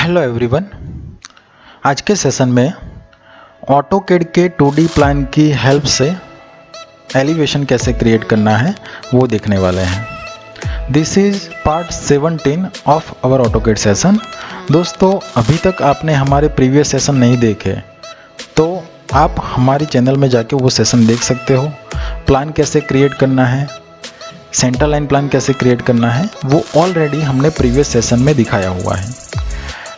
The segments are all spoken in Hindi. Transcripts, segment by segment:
Hello everyone. आज के सेशन में ऑटोकैड के 2D प्लान की हेल्प से एलिवेशन कैसे क्रिएट करना है वो देखने वाले हैं। This is part 17 of our AutoCAD session. दोस्तों, अभी तक आपने हमारे प्रीवियस सेशन नहीं देखे तो आप हमारे चैनल में जाके वो सेशन देख सकते हो। प्लान कैसे क्रिएट करना है, सेंटर लाइन प्लान कैसे क्रिएट करना है, वो ऑलरेडी हमने प्रीवियस सेशन में दिखाया हुआ है।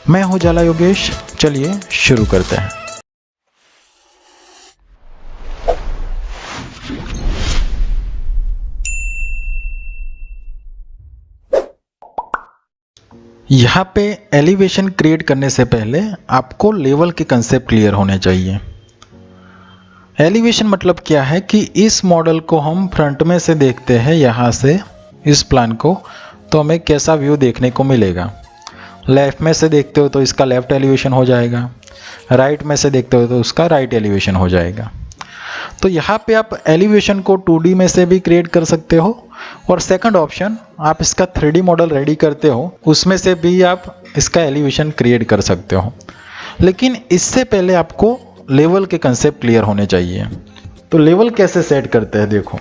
मैं हूं जाला योगेश। चलिए शुरू करते हैं। यहाँ पे एलिवेशन क्रिएट करने से पहले आपको लेवल के कंसेप्ट क्लियर होने चाहिए। एलिवेशन मतलब क्या है कि इस मॉडल को हम फ्रंट में से देखते हैं, यहाँ से इस प्लान को, तो हमें कैसा व्यू देखने को मिलेगा। लेफ्ट में से देखते हो तो इसका लेफ्ट एलिवेशन हो जाएगा, राइट में से देखते हो तो उसका राइट एलिवेशन हो जाएगा। तो यहाँ पे आप एलिवेशन को 2D में से भी क्रिएट कर सकते हो, और सेकंड ऑप्शन आप इसका 3D मॉडल रेडी करते हो, उसमें से भी आप इसका एलिवेशन क्रिएट कर सकते हो। लेकिन इससे पहले आपको लेवल के कंसेप्ट क्लियर होने चाहिए। तो लेवल कैसे सेट करते हैं देखो।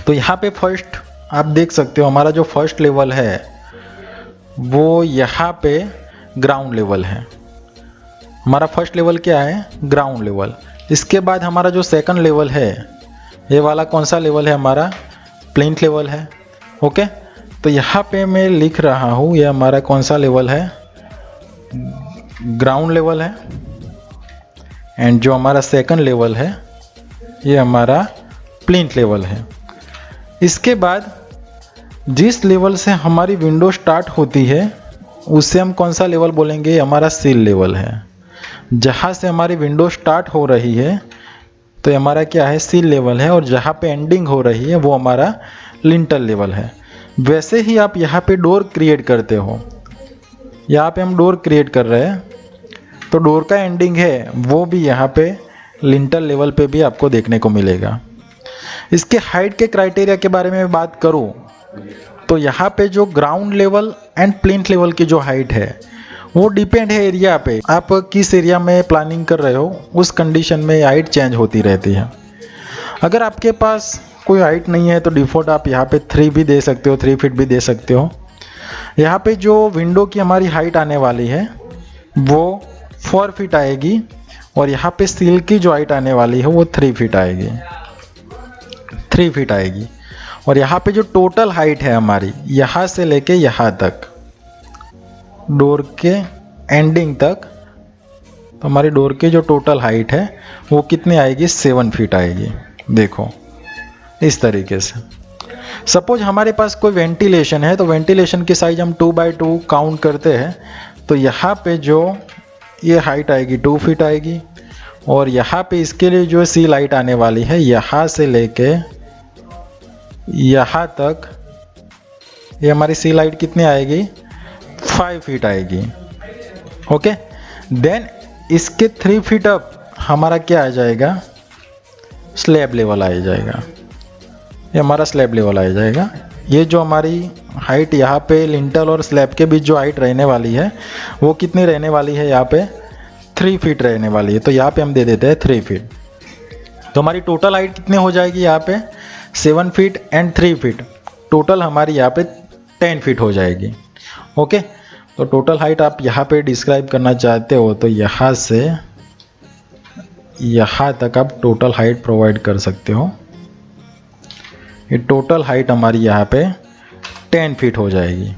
तो यहाँ पे फर्स्ट आप देख सकते हो, हमारा जो फर्स्ट लेवल है वो यहाँ पे ग्राउंड लेवल है। हमारा फर्स्ट लेवल क्या है? Ground level. इसके बाद हमारा जो सेकंड लेवल है, ये वाला कौन सा लेवल है? हमारा प्लिंथ लेवल है। ओके, तो यहाँ पे मैं लिख रहा हूँ ये हमारा कौन सा लेवल है? ग्राउंड लेवल है। एंड जो हमारा सेकंड लेवल है ये हमारा प्लिंथ लेवल है। इसके बाद जिस लेवल से हमारी विंडो स्टार्ट होती है उससे हम कौन सा लेवल बोलेंगे? हमारा सील लेवल है। जहाँ से हमारी विंडो स्टार्ट हो रही है तो ये हमारा क्या है? सील लेवल है। और जहाँ पे एंडिंग हो रही है वो हमारा लिंटल लेवल है। वैसे ही आप यहाँ पे डोर क्रिएट करते हो। यहाँ पे हम डोर क्रिएट कर रहे हैं तो डोर का एंडिंग है वो भी यहाँ पे लिंटल लेवल पे भी आपको देखने को मिलेगा। इसके हाइट के क्राइटेरिया के बारे में बात करूँ तो यहाँ पे जो ground level and plinth level की जो हाइट है वो डिपेंड है एरिया पे। आप किस एरिया में प्लानिंग कर रहे हो उस कंडीशन में हाइट चेंज होती रहती है। अगर आपके पास कोई हाइट नहीं है तो डिफ़ॉल्ट आप यहाँ पे 3 भी दे सकते हो, 3 फीट भी दे सकते हो। यहाँ पे जो विंडो की हमारी हाइट आने वाली है वो 4 फीट आएगी, और यहाँ पे सील की जो हाइट आने वाली है वो 3 फीट आएगी, 3 फीट आएगी। और यहाँ पे जो टोटल हाइट है हमारी, यहाँ से लेके यहाँ तक डोर के एंडिंग तक, तो हमारी डोर की जो टोटल हाइट है वो कितनी आएगी? 7 फीट आएगी। देखो इस तरीके से। सपोज हमारे पास कोई वेंटिलेशन है तो वेंटिलेशन की साइज हम 2x2 काउंट करते हैं, तो यहाँ पे जो ये हाइट आएगी 2 फीट आएगी। और यहाँ पे इसके लिए जो सी लाइट आने वाली है, यहाँ से लेके यहाँ तक ये हमारी सी लाइट कितनी आएगी? 5 फीट आएगी। ओके, देन इसके 3 फीट अप हमारा क्या आ जाएगा? स्लैब लेवल आ जाएगा। ये हमारा स्लैब लेवल आ जाएगा। ये जो हमारी हाइट यहाँ पे लिंटल और स्लैब के बीच जो हाइट रहने वाली है वो कितनी रहने वाली है? यहाँ पे 3 फीट रहने वाली है। तो यहाँ पे हम दे देते हैं 3 फीट। तो हमारी टोटल हाइट कितनी हो जाएगी? यहाँ पे 7 फीट एंड 3 फीट, टोटल हमारी यहाँ पे 10 फीट हो जाएगी। ओके, तो टोटल हाइट आप यहाँ पे डिस्क्राइब करना चाहते हो तो यहाँ से यहाँ तक आप टोटल हाइट प्रोवाइड कर सकते हो। ये टोटल हाइट हमारी यहाँ पे 10 फीट हो जाएगी।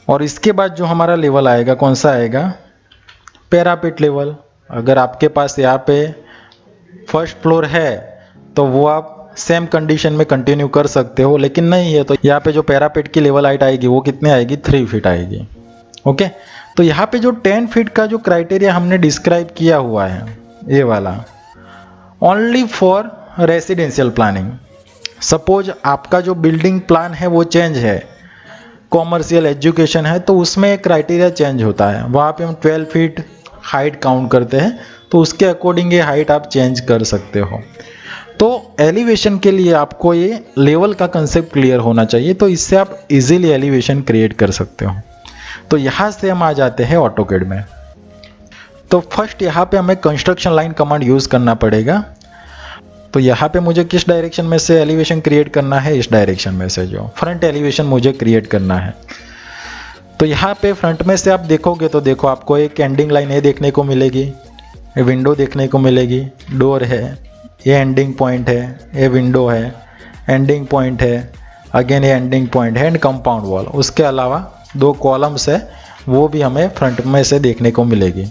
और इसके बाद जो हमारा लेवल आएगा कौन सा आएगा? Parapet level. अगर आपके पास यहाँ पे फर्स्ट फ्लोर है तो वो आप सेम कंडीशन में कंटिन्यू कर सकते हो, लेकिन नहीं है तो यहाँ पे जो पैरापेट की लेवल हाइट आएगी वो कितनी आएगी? 3 फीट आएगी। ओके, तो यहाँ पे जो 10 फीट का जो क्राइटेरिया हमने डिस्क्राइब किया हुआ है ये वाला, only for residential planning. Suppose आपका जो बिल्डिंग प्लान है वो चेंज है, कॉमर्शियल एजुकेशन है, तो उसमें क्राइटेरिया चेंज होता है। वहाँ पे हम 12 फीट हाइट काउंट करते हैं, तो उसके अकॉर्डिंग ये हाइट आप चेंज कर सकते हो। तो एलिवेशन के लिए आपको ये लेवल का कंसेप्ट क्लियर होना चाहिए, तो इससे आप इजीली एलिवेशन क्रिएट कर सकते हो। तो यहाँ से हम आ जाते हैं ऑटोकैड में। तो फर्स्ट यहाँ पे हमें कंस्ट्रक्शन लाइन कमांड यूज़ करना पड़ेगा। तो यहाँ पे मुझे किस डायरेक्शन में से एलिवेशन क्रिएट करना है, इस डायरेक्शन में से जो फ्रंट एलिवेशन मुझे क्रिएट करना है। तो यहाँ पे फ्रंट में से आप देखोगे तो देखो आपको एक एंडिंग लाइन ये देखने को मिलेगी, विंडो देखने को मिलेगी, डोर है, ये एंडिंग पॉइंट है, ये विंडो है, एंडिंग पॉइंट है, अगेन ये एंडिंग पॉइंट है एंड कंपाउंड वॉल। उसके अलावा 2 कॉलम्स है वो भी हमें फ्रंट में से देखने को मिलेगी।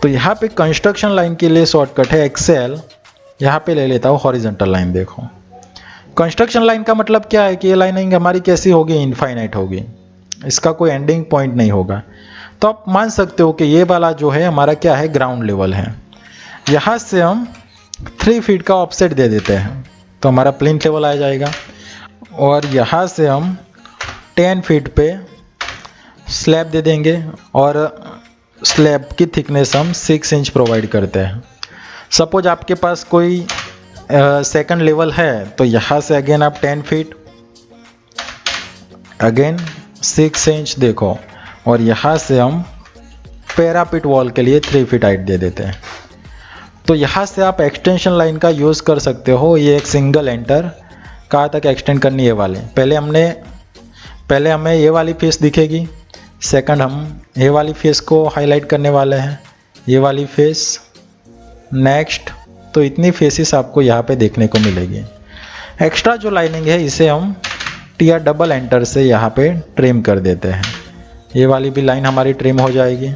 तो यहाँ पे कंस्ट्रक्शन लाइन के लिए शॉर्टकट है एक्सेल, यहाँ पे ले लेता हूँ हॉरिजॉन्टल लाइन। देखो कंस्ट्रक्शन लाइन का मतलब क्या है कि ये लाइनिंग हमारी कैसी होगी, इनफाइनाइट होगी, इसका कोई एंडिंग पॉइंट नहीं होगा। तो आप मान सकते हो कि ये वाला जो है हमारा क्या है, ग्राउंड लेवल है। यहाँ से हम 3 फीट का ऑफसेट दे देते हैं तो हमारा प्लिंथ लेवल आ जाएगा। और यहाँ से हम 10 फीट पे स्लैब दे देंगे और स्लैब की थिकनेस हम 6 इंच प्रोवाइड करते हैं। सपोज आपके पास कोई सेकंड लेवल है तो यहाँ से अगेन आप 10 फीट, अगेन 6 इंच देखो, और यहाँ से हम पैरापिट वॉल के लिए 3 फीट हाइट दे देते हैं। तो यहाँ से आप एक्सटेंशन लाइन का यूज़ कर सकते हो। ये एक सिंगल एंटर कहाँ तक एक्सटेंड करनी है वाले, पहले हमें ये वाली फेस दिखेगी, सेकंड हम ये वाली फेस को हाईलाइट करने वाले हैं, ये वाली फेस, नेक्स्ट। तो इतनी फेसेस आपको यहाँ पे देखने को मिलेगी। एक्स्ट्रा जो लाइनिंग है इसे हम टीआर डबल एंटर से यहाँ पे ट्रिम कर देते हैं। ये वाली भी लाइन हमारी ट्रिम हो जाएगी,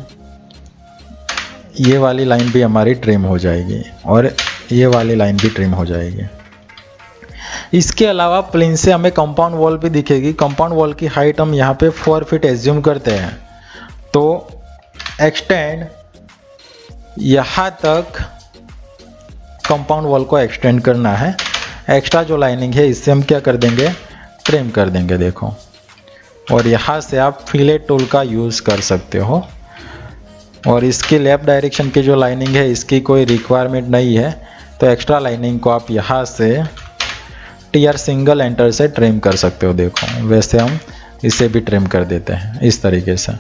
ये वाली लाइन भी हमारी ट्रिम हो जाएगी और ये वाली लाइन भी ट्रिम हो जाएगी। इसके अलावा प्लेन से हमें कंपाउंड वॉल भी दिखेगी। कंपाउंड वॉल की हाइट हम यहाँ पे 4 फीट एज्यूम करते हैं। तो एक्सटेंड यहाँ तक कंपाउंड वॉल को एक्सटेंड करना है। एक्स्ट्रा जो लाइनिंग है इससे हम क्या कर देंगे, ट्रिम कर देंगे। देखो, और यहाँ से आप फिलेट टूल का यूज़ कर सकते हो। और इसकी लेफ्ट डायरेक्शन की जो लाइनिंग है इसकी कोई रिक्वायरमेंट नहीं है, तो एक्स्ट्रा लाइनिंग को आप यहाँ से टीआर सिंगल एंटर से ट्रिम कर सकते हो। देखो, वैसे हम इसे भी ट्रिम कर देते हैं इस तरीके से।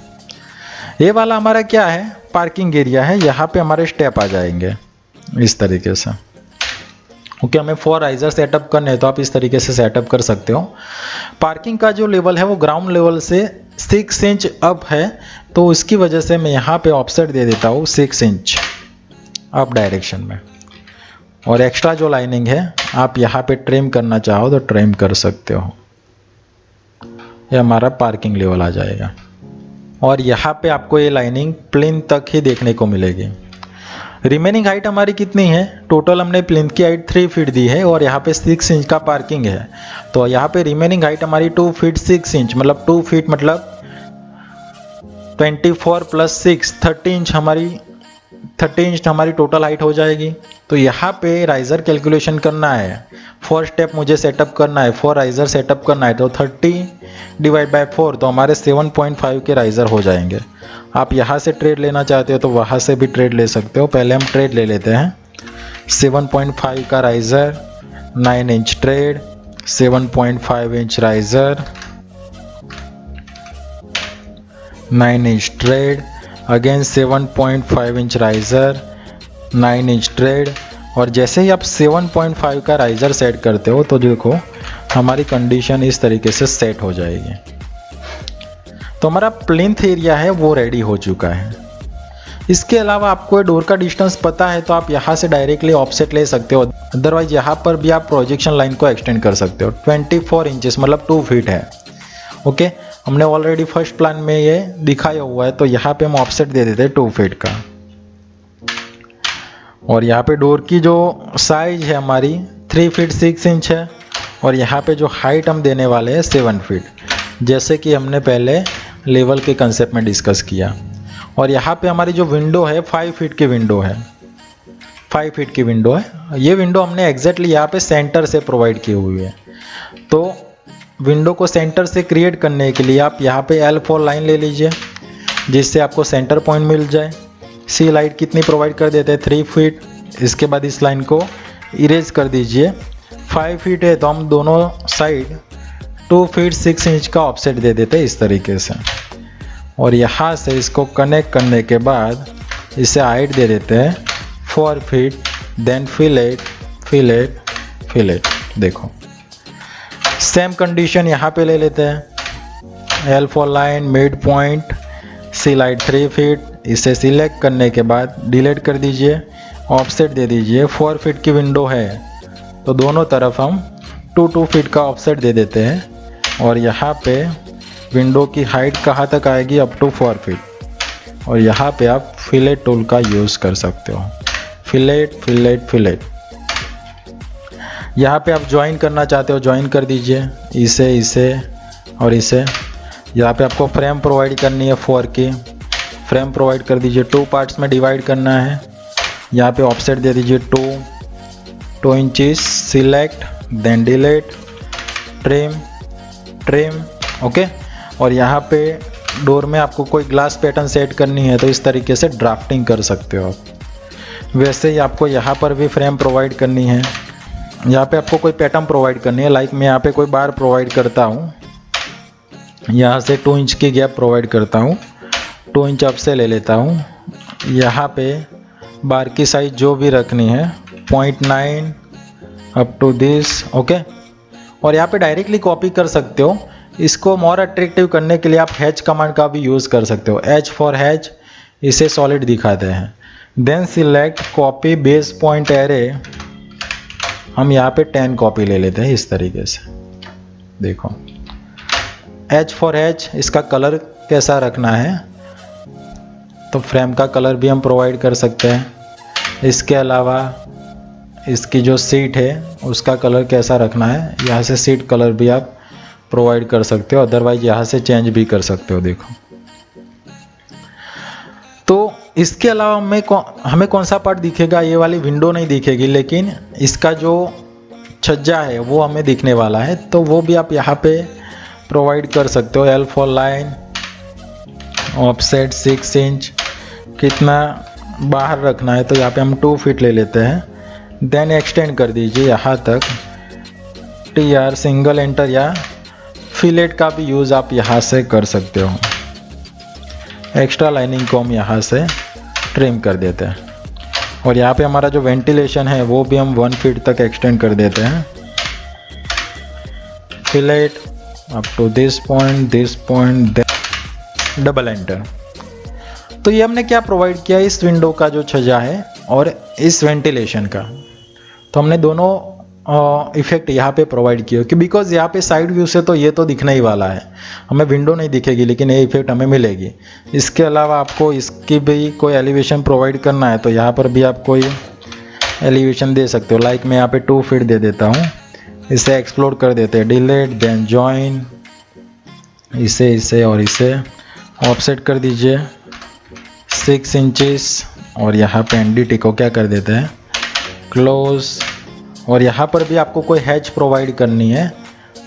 ये वाला हमारा क्या है, पार्किंग एरिया है। यहाँ पे हमारे स्टेप आ जाएंगे इस तरीके से। ओके, हमें 4 राइजर सेटअप करने हैं तो आप इस तरीके से सेटअप कर सकते हो। पार्किंग का जो लेवल है वो ग्राउंड लेवल से 6 इंच अप है, तो उसकी वजह से मैं यहाँ पे ऑफसेट दे देता हूँ 6 इंच अप डायरेक्शन में। और एक्स्ट्रा जो लाइनिंग है आप यहाँ पे ट्रिम करना चाहो तो ट्रिम कर सकते हो। ये हमारा पार्किंग लेवल आ जाएगा। और यहाँ पे आपको ये लाइनिंग प्लिंथ तक ही देखने को मिलेगी। रिमेनिंग हाइट हमारी कितनी है, टोटल हमने प्लिंथ की हाइट 3 फीट दी है और यहाँ पे 6 इंच का पार्किंग है। तो यहाँ पे रिमेनिंग हाइट हमारी 2 फीट 6 इंच, मतलब 2 फीट मतलब 24 प्लस 6 30 इंच हमारी टोटल हाइट हो जाएगी। तो यहाँ पे राइजर कैलकुलेशन करना है, 4 स्टेप मुझे सेटअप करना है, 4 राइजर सेटअप करना है। तो 30 डिवाइड बाय 4 तो हमारे 7.5 के राइजर हो जाएंगे। आप यहाँ से ट्रेड लेना चाहते हो तो वहाँ से भी ट्रेड ले सकते हो। पहले हम ट्रेड ले लेते हैं। 7.5 का riser, 9 inch trade, 7.5 inch riser, 9 inch trade, again 7.5 inch riser, 9 inch trade. और जैसे ही आप 7.5 का राइजर सेट करते हो तो देखो हमारी कंडीशन इस तरीके से सेट हो जाएगी। तो हमारा प्लिंथ एरिया है वो रेडी हो चुका है। इसके अलावा आपको डोर का डिस्टेंस पता है तो आप यहाँ से डायरेक्टली ऑफसेट ले सकते हो। अदरवाइज यहाँ पर भी आप प्रोजेक्शन लाइन को एक्सटेंड कर सकते हो। 24 इंचेस मतलब 2 फीट है। ओके, हमने ऑलरेडी फर्स्ट प्लान में ये दिखाया हुआ है, तो यहाँ पे हम ऑफसेट दे देते हैं 2 फीट का। और यहाँ पे डोर की जो साइज है हमारी 3 फीट 6 इंच है। और यहाँ पे जो हाइट हम देने वाले हैं 7 फीट, जैसे कि हमने पहले लेवल के कंसेप्ट में डिस्कस किया। और यहाँ पे हमारी जो विंडो है 5 फीट की विंडो है, 5 फीट की विंडो है। ये विंडो हमने एग्जैक्टली यहाँ पे सेंटर से प्रोवाइड की हुई है। तो विंडो को सेंटर से क्रिएट करने के लिए आप यहाँ पे L4 लाइन ले लीजिए, जिससे आपको सेंटर पॉइंट मिल जाए। सी लाइट कितनी प्रोवाइड कर देते हैं, 3 फीट। इसके बाद इस लाइन को इरेज कर दीजिए। 5 फीट है तो हम दोनों साइड 2 फीट 6 इंच का ऑफसेट दे देते हैं इस तरीके से। और यहाँ से इसको कनेक्ट करने के बाद इसे हाइट दे देते हैं 4 फीट, देन फिलेट। देखो सेम कंडीशन यहाँ पे ले लेते हैं। L4 लाइन मिड पॉइंट, सी लाइट 3 फीट। इसे सिलेक्ट करने के बाद डिलीट कर दीजिए, ऑफसेट दे दीजिए। 4 फीट की विंडो है तो दोनों तरफ हम 2 फीट का ऑफसेट दे देते हैं। और यहाँ पे विंडो की हाइट कहाँ तक आएगी, अप टू 4 फीट। और यहाँ पे आप फिलेट टूल का यूज़ कर सकते हो। फिलेट। यहाँ पे आप ज्वाइन करना चाहते हो ज्वाइन कर दीजिए, इसे और इसे। यहाँ पे आपको फ्रेम प्रोवाइड करनी है 4 की, फ्रेम प्रोवाइड कर दीजिए। 2 पार्ट्स में डिवाइड करना है। यहाँ पे ऑफसेट दे दीजिए 2 inches, select then delete, trim. Okay. और यहाँ पे डोर में आपको कोई ग्लास पैटर्न सेट करनी है तो इस तरीके से ड्राफ्टिंग कर सकते हो आप। वैसे ही आपको यहाँ पर भी फ्रेम प्रोवाइड करनी है। यहाँ पे आपको कोई पैटर्न प्रोवाइड करनी है, लाइक मैं यहाँ पे कोई बार प्रोवाइड करता हूँ। यहाँ से 2 इंच की गैप प्रोवाइड करता हूँ, 2 इंच अप से ले लेता हूँ। यहाँ पे बार की साइज जो भी रखनी है 0.9 अप टू दिस। ओके। और यहाँ पे डायरेक्टली कॉपी कर सकते हो। इसको मोर अट्रैक्टिव करने के लिए आप हैच कमांड का भी यूज़ कर सकते हो। H फॉर हैच, इसे सॉलिड दिखाते हैं। Then select copy base point array, हम यहाँ पे 10 कॉपी ले लेते हैं इस तरीके से। देखो H फॉर हैच, इसका कलर कैसा रखना है तो फ्रेम का कलर भी हम प्रोवाइड कर सकते हैं। इसके अलावा इसकी जो सीट है उसका कलर कैसा रखना है, यहाँ से सीट कलर भी आप प्रोवाइड कर सकते हो, अदरवाइज यहाँ से चेंज भी कर सकते हो। देखो तो इसके अलावा हमें कौन सा पार्ट दिखेगा, ये वाली विंडो नहीं दिखेगी, लेकिन इसका जो छज्जा है वो हमें दिखने वाला है। तो वो भी आप यहाँ पे प्रोवाइड कर सकते हो। L4 लाइन, ऑफसेट 6 इंच, कितना बाहर रखना है तो यहाँ पे हम 2 फीट ले लेते हैं। देन एक्सटेंड कर दीजिए यहाँ तक। TR सिंगल एंटर या फिलेट का भी यूज़ आप यहाँ से कर सकते हो। एक्स्ट्रा लाइनिंग को हम यहाँ से ट्रिम कर देते हैं। और यहाँ पे हमारा जो वेंटिलेशन है वो भी हम 1 फीट तक एक्सटेंड कर देते हैं। Fillet up to this point, double enter. तो ये हमने क्या प्रोवाइड किया, इस विंडो का जो छज्जा है और इस वेंटिलेशन का। तो हमने दोनों इफेक्ट यहाँ पे प्रोवाइड किया कि बिकॉज यहाँ पे साइड व्यू से तो ये तो दिखने ही वाला है, हमें विंडो नहीं दिखेगी लेकिन ये इफेक्ट हमें मिलेगी। इसके अलावा आपको इसकी भी कोई एलिवेशन प्रोवाइड करना है तो यहाँ पर भी आप कोई एलिवेशन दे सकते हो। लाइक मैं यहाँ पे 2 फीट दे देता हूँ, इसे एक्सप्लोर कर देते हैं। डिलीट देन जॉइन, इसे और इसे ऑफसेट कर दीजिए 6 इंचेस। और यहाँ पे एनडीटी को क्या कर देते हैं, क्लोज। और यहाँ पर भी आपको कोई हैच प्रोवाइड करनी है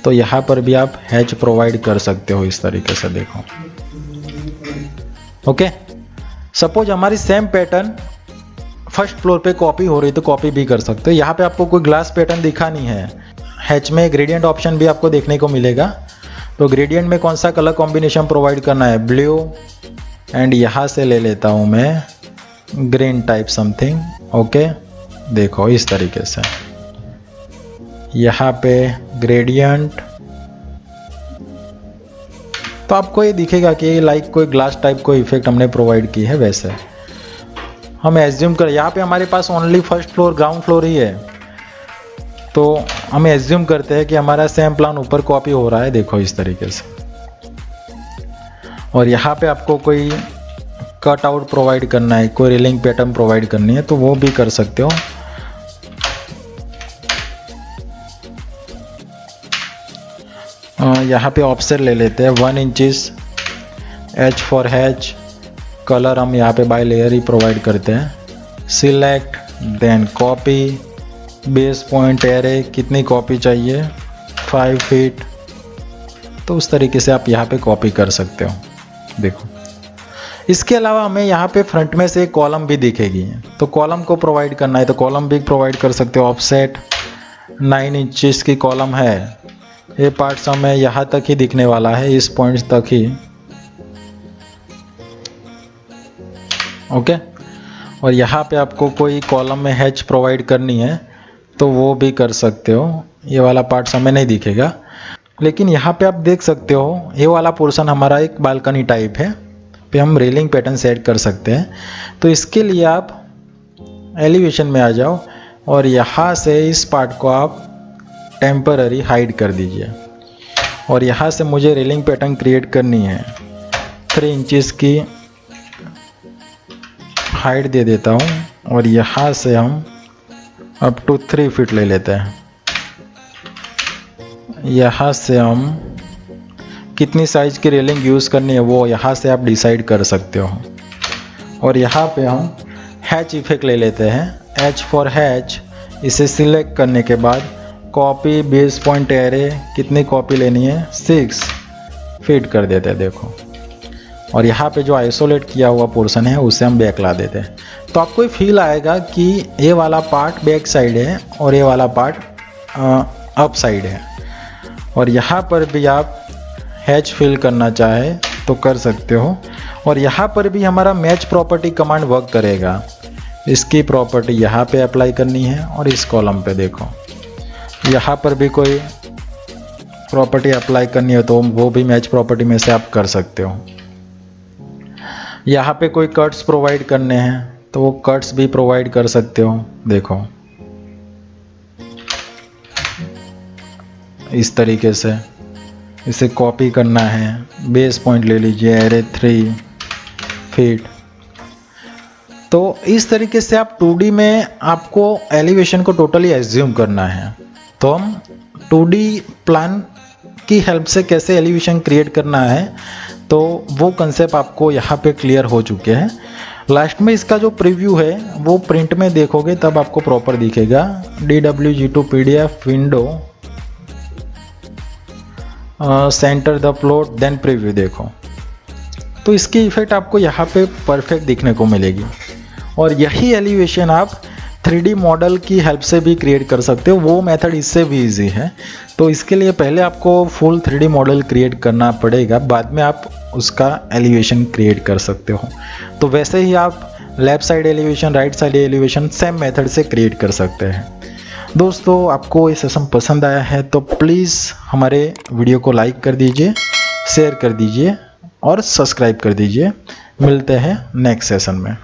तो यहाँ पर भी आप हैच प्रोवाइड कर सकते हो इस तरीके से। देखो ओके। सपोज हमारी सेम पैटर्न फर्स्ट फ्लोर पे कॉपी हो रही तो कॉपी भी कर सकते हो। यहाँ पे आपको कोई ग्लास पैटर्न दिखानी है, हैच में ग्रेडियंट ऑप्शन भी आपको देखने को मिलेगा। तो ग्रेडियंट में कौन सा कलर कॉम्बिनेशन प्रोवाइड करना है, ब्लू। एंड यहाँ से ले लेता हूँ मैं ग्रीन टाइप समथिंग। ओके। देखो इस तरीके से यहाँ पे ग्रेडियंट, तो आपको ये दिखेगा कि लाइक कोई ग्लास टाइप कोई इफेक्ट हमने प्रोवाइड की है। वैसे हम एज्यूम करें यहाँ पे हमारे पास only first floor ground floor ही है तो हम एज्यूम करते हैं कि हमारा सेम प्लान ऊपर कॉपी हो रहा है। देखो इस तरीके से। और यहाँ पे आपको कोई कट आउट प्रोवाइड करना है, कोई रेलिंग पैटर्न प्रोवाइड करनी है तो वो भी कर सकते हो। यहाँ पे ऑफसेट ले लेते हैं 1 inches. H for hatch, colour हम यहाँ पे बाय लेयर ही प्रोवाइड करते हैं। Select then copy base point array, कितनी कॉपी चाहिए 5 फीट। तो उस तरीके से आप यहाँ पे कॉपी कर सकते हो। देखो इसके अलावा हमें यहाँ पे फ्रंट में से एक कॉलम भी दिखेगी तो कॉलम को प्रोवाइड करना है तो कॉलम भी प्रोवाइड कर सकते हो। ऑफसेट 9 इंचेस की कॉलम है। ये पार्ट्स हमें यहाँ तक ही दिखने वाला है, इस पॉइंट्स तक ही। ओके। और यहाँ पे आपको कोई कॉलम में हैच प्रोवाइड करनी है तो वो भी कर सकते हो। ये वाला पार्ट समय नहीं दिखेगा, लेकिन यहाँ पे आप देख सकते हो ये वाला पोर्शन हमारा एक बालकनी टाइप है, पे हम रेलिंग पैटर्न सेट कर सकते हैं। तो इसके लिए आप एलिवेशन में आ जाओ और यहाँ से इस पार्ट को आप टेम्पररी हाइड कर दीजिए। और यहाँ से मुझे रेलिंग पैटर्न क्रिएट करनी है, 3 इंचेस की हाइट दे देता हूँ और यहाँ से हम अप टू 3 फीट ले लेते हैं। यहाँ से हम कितनी साइज की रेलिंग यूज़ करनी है वो यहाँ से आप डिसाइड कर सकते हो। और यहाँ पे हम हैच इफेक्ट ले लेते हैं, H फॉर हैच। इसे सिलेक्ट करने के बाद कॉपी बेस पॉइंट एरे, कितनी कॉपी लेनी है 6, फीड कर देते हैं देखो। और यहाँ पे जो आइसोलेट किया हुआ पोर्शन है उसे हम बैक ला देते हैं। तो आपको फील आएगा कि ये वाला पार्ट बैक साइड है और ये वाला पार्ट अप साइड है। और यहाँ पर भी आप हैच फिल करना चाहे तो कर सकते हो। और यहाँ पर भी हमारा मैच प्रॉपर्टी कमांड वर्क करेगा। इसकी प्रॉपर्टी यहाँ पे अप्लाई करनी है और इस कॉलम पे देखो यहाँ पर भी कोई प्रॉपर्टी अप्लाई करनी है तो वो भी मैच प्रॉपर्टी में से आप कर सकते हो। यहाँ पे कोई कट्स प्रोवाइड करने हैं तो वो कट्स भी प्रोवाइड कर सकते हो। देखो इस तरीके से इसे कॉपी करना है, बेस पॉइंट ले लीजिए, एरे 3 फीट। तो इस तरीके से आप 2D में आपको एलिवेशन को टोटली एज्यूम करना है। तो हम 2D प्लान की हेल्प से कैसे एलिवेशन क्रिएट करना है तो वो कंसेप्ट आपको यहाँ पे क्लियर हो चुके हैं। लास्ट में इसका जो प्रीव्यू है वो प्रिंट में देखोगे तब आपको प्रॉपर दिखेगा। DWG2 PDF window, centre the plot, then preview देखो। तो इसकी इफेक्ट आपको यहाँ पे परफेक्ट दिखने को मिलेगी। और यही एलिवेशन आप 3D मॉडल की हेल्प से भी क्रिएट कर सकते हो। वो मेथड इससे भी इजी है। तो इसके लिए पहले आपको फुल 3D मॉडल क्रिएट करना पड़ेगा, बाद में आप उसका एलिवेशन क्रिएट कर सकते हो। तो वैसे ही आप left side elevation, right side elevation same method से क्रिएट कर सकते हैं। दोस्तों आपको ये सेशन पसंद आया है तो प्लीज़ हमारे वीडियो को लाइक कर दीजिए, शेयर कर दीजिए और सब्सक्राइब कर दीजिए। मिलते हैं नेक्स्ट सेशन में।